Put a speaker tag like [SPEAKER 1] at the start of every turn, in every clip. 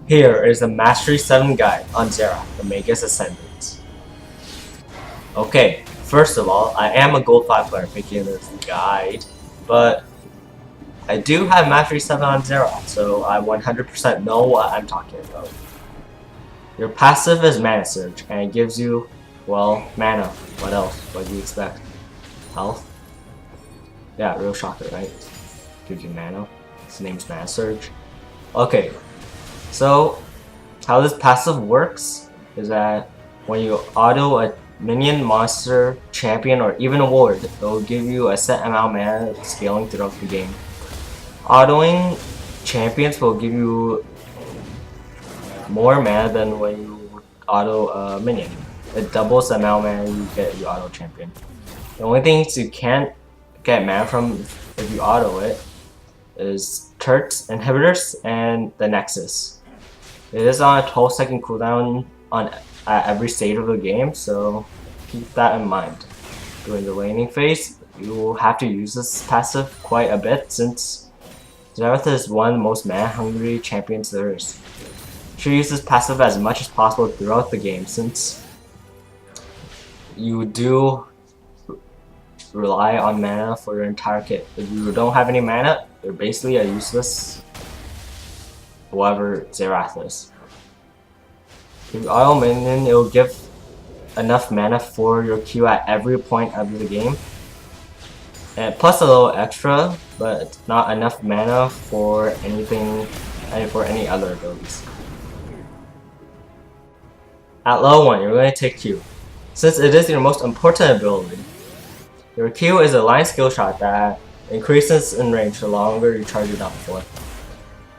[SPEAKER 1] Here is the Mastery 7 guide on Xerath, the Magus Ascendant. Okay, first of all, I am a Gold 5 player making this guide, but I do have Mastery 7 on Xerath, so I 100% know what I'm talking about. Your passive is Mana Surge, and it gives you, well, mana. What else? What do you expect? Health? Yeah, real shocker, right? Gives you mana. His name's Mana Surge. Okay, so how this passive works is that when you auto a minion, monster, champion, or even a ward, it will give you a set amount of mana scaling throughout the game. Autoing champions will give you more mana than when you auto a minion. It doubles the amount of mana you get you auto champion. The only things you can't get mana from if you auto it is turrets, inhibitors, and the nexus. It is on a 12-second cooldown at every stage of the game, so keep that in mind. During the laning phase, you will have to use this passive quite a bit since Xerath is one of the most mana-hungry champions there is. You should use this passive as much as possible throughout the game since you do rely on mana for your entire kit. If you don't have any mana, you're basically a useless whoever Xerath is. If you auto minion, it will give enough mana for your Q at every point of the game. And plus a little extra, but not enough mana for anything for any other abilities. At level 1, you're going to take Q. Since it is your most important ability, your Q is a line skill shot that increases in range the longer you charge it up for.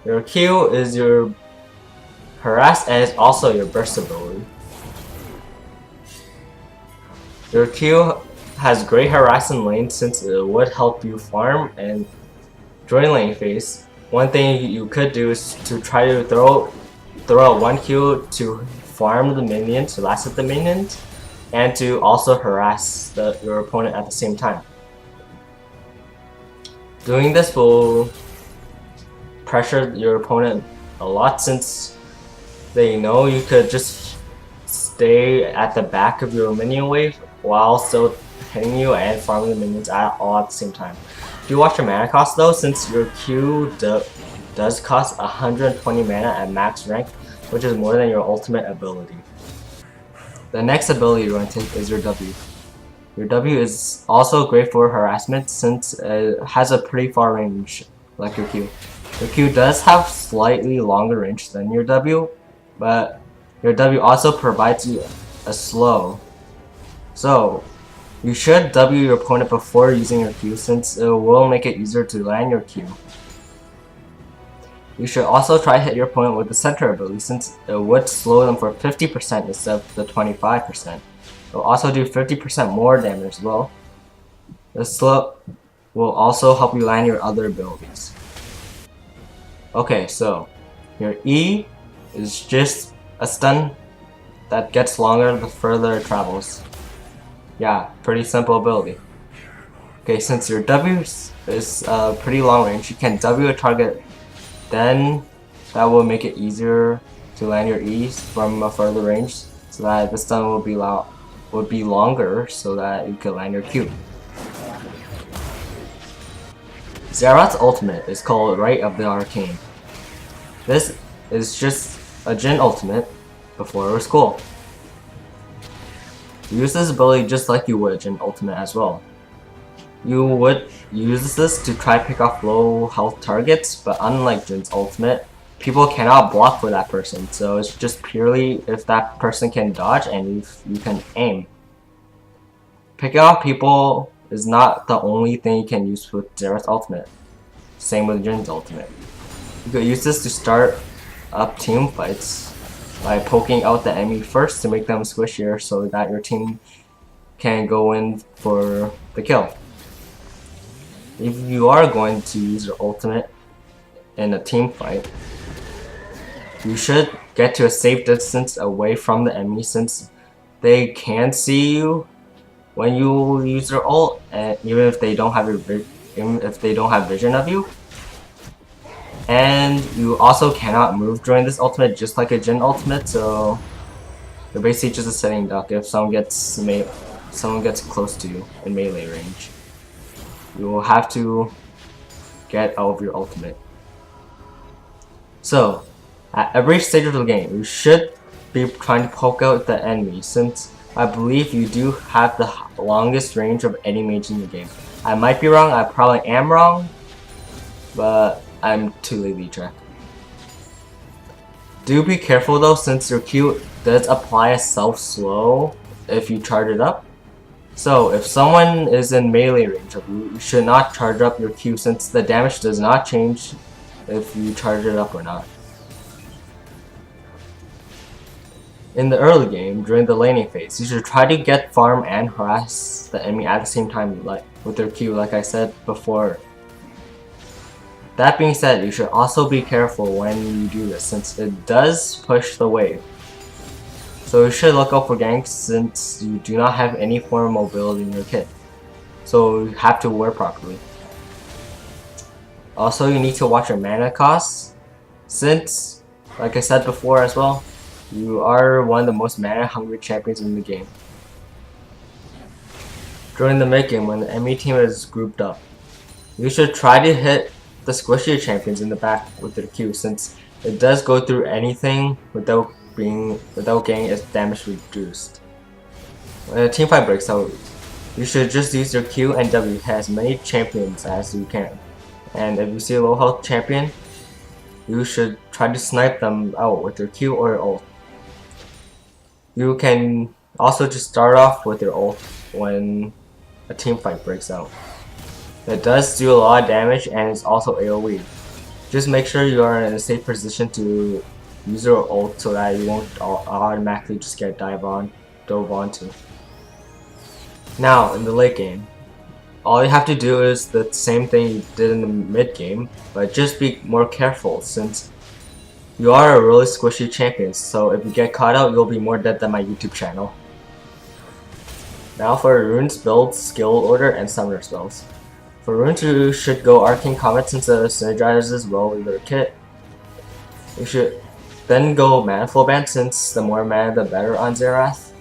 [SPEAKER 1] Your Q is your harass and it's also your burst ability. Your Q has great harass in lane since it would help you farm, and during lane phase, one thing you could do is to try to throw out one Q to farm the minions, to last with the minions, and to also harass your opponent at the same time. Doing this will pressure your opponent a lot since they know you could just stay at the back of your minion wave while still hitting you and farming the minions all at the same time. If you watch your mana cost though, since your Q does cost 120 mana at max rank, which is more than your ultimate ability. The next ability you're going to take is your W. Your W is also great for harassment since it has a pretty far range like your Q. Your Q does have slightly longer range than your W, but your W also provides you a slow. So you should W your opponent before using your Q since it will make it easier to land your Q. You should also try to hit your opponent with the center ability since it would slow them for 50% instead of the 25%. It will also do 50% more damage as well. The slow will also help you land your other abilities. Okay, so your E is just a stun that gets longer the further it travels. Yeah, pretty simple ability. Okay, since your W is pretty long range, you can W a target, then that will make it easier to land your E's from a further range, so that the stun would be longer, so that you can land your Q. Xerath's ultimate is called Rite of the Arcane. This is just a Jhin ultimate before it was cool. You use this ability just like you would Jhin ultimate as well. You would use this to try to pick off low health targets, but unlike Jhin's ultimate, people cannot block for that person, so it's just purely if that person can dodge and you can aim. Picking off people is not the only thing you can use with Xerath's ultimate. Same with Jhin's ultimate. You could use this to start up team fights by poking out the enemy first to make them squishier so that your team can go in for the kill. If you are going to use your ultimate in a team fight, you should get to a safe distance away from the enemy since they can see you when you use your ult, and even if they don't have vision of you. And you also cannot move during this ultimate, just like a Jin ultimate, so you're basically just a sitting duck if someone gets close to you in melee range. You will have to get out of your ultimate. So, at every stage of the game, you should be trying to poke out the enemy, since I believe you do have the longest range of any mage in the game. I might be wrong, I probably am wrong, but I'm too lazy to check. Do be careful though, since your Q does apply a self-slow if you charge it up. So if someone is in melee range of you, you should not charge up your Q, since the damage does not change if you charge it up or not. In the early game, during the laning phase, you should try to get farm and harass the enemy at the same time, like with their Q, like I said before. That being said, you should also be careful when you do this, since it does push the wave. So you should look out for ganks, since you do not have any form of mobility in your kit. So you have to wear properly. Also, you need to watch your mana costs, since, like I said before as well, you are one of the most mana hungry champions in the game. During the mid game, when the enemy team is grouped up, you should try to hit the squishy champions in the back with their Q, since it does go through anything without getting its damage reduced. When a team fight breaks out, you should just use your Q and W to hit as many champions as you can. And if you see a low health champion, you should try to snipe them out with your Q or your ult. You can also just start off with your ult when a team fight breaks out. It does do a lot of damage and it's also AoE. Just make sure you are in a safe position to use your ult so that you won't automatically just get dove onto. Now, in the late game, all you have to do is the same thing you did in the mid game, but just be more careful, since you are a really squishy champion, so if you get caught out, you'll be more dead than my YouTube channel. Now for runes, builds, skill order, and summoner spells. For runes, you should go Arcane Comet, since it synergizes well with your kit. You should then go Mana Flow Band, since the more mana the better on Xerath.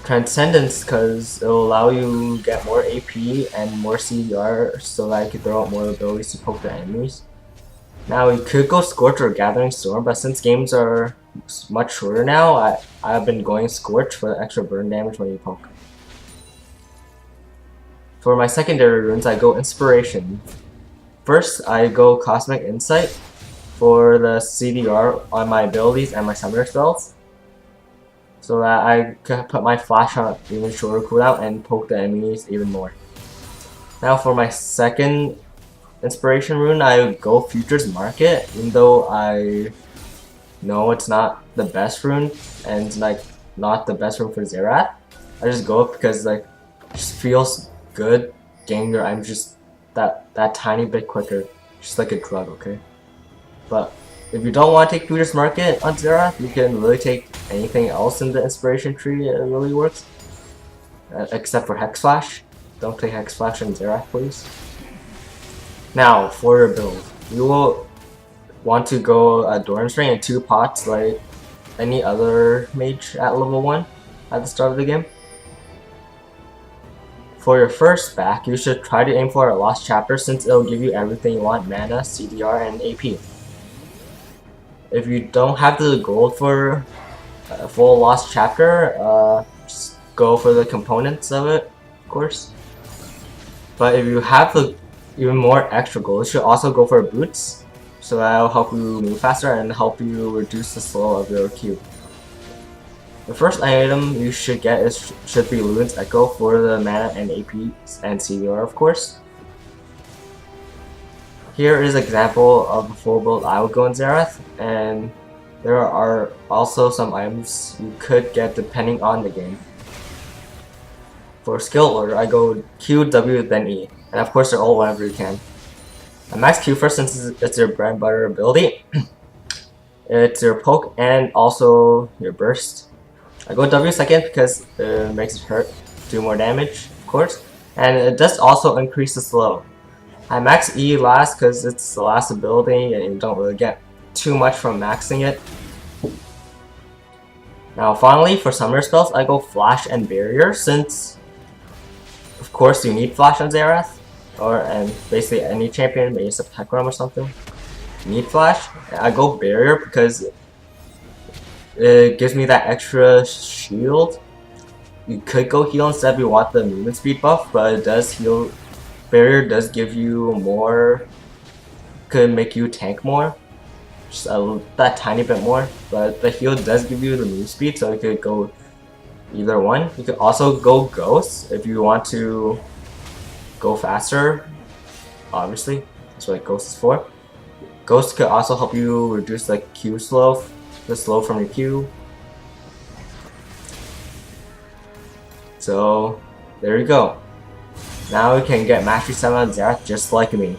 [SPEAKER 1] Transcendence, because it will allow you to get more AP and more CDR so that you can throw out more abilities to poke the enemies. Now you could go Scorch or Gathering Storm, but since games are much shorter now, I've been going Scorch for the extra burn damage when you poke. For my secondary runes, I go Inspiration. First, I go Cosmic Insight for the CDR on my abilities and my summoner spells, so that I can put my flash on even shorter cooldown and poke the enemies even more. Now for my second inspiration rune, I go Futures Market, even though I know it's not the best rune and like not the best rune for Xerath. I just go it because like it just feels good getting your items just that tiny bit quicker, just like a drug, okay? But if you don't want to take Futures Market on Xerath, you can really take anything else in the inspiration tree. It really works, except for Hex Flash. Don't take Hex Flash on Xerath, please. Now for your build, you will want to go Doran's Ring and 2 pots like any other mage at level 1 at the start of the game. For your first back, you should try to aim for a Lost Chapter, since it will give you everything you want: mana, CDR, and AP. If you don't have the gold for a full Lost Chapter, just go for the components of it, of course. But if you have the even more extra gold, you should also go for boots, so that will help you move faster and help you reduce the slow of your Q. The first item you should get should be Luden's Echo for the mana and AP and CDR, of course. Here is an example of a full build I would go in Xerath, and there are also some items you could get depending on the game. For skill order, I go Q, W, then E, and of course they're all whenever you can. I max Q first, since it's your bread and butter ability. It's your poke and also your burst. I go W second because it makes it hurt, do more damage, of course, and it does also increase the slow. I max E last because it's the last ability and you don't really get too much from maxing it. Now finally, for summoner spells, I go Flash and Barrier since, of course, you need Flash on Xerath, and basically any champion, maybe it's a Pekram or something. You need Flash. I go Barrier because it gives me that extra shield. You could go heal instead if you want the movement speed buff, but it does heal. Barrier does give you more, could make you tank more, just that tiny bit more, but the heal does give you the move speed, so you could go either one. You could also go Ghost if you want to go faster, obviously, that's what Ghost is for. Ghost could also help you reduce the Q slow, the slow from your Q. So, there you go. Now we can get Mastery 7 on Xerath just like me.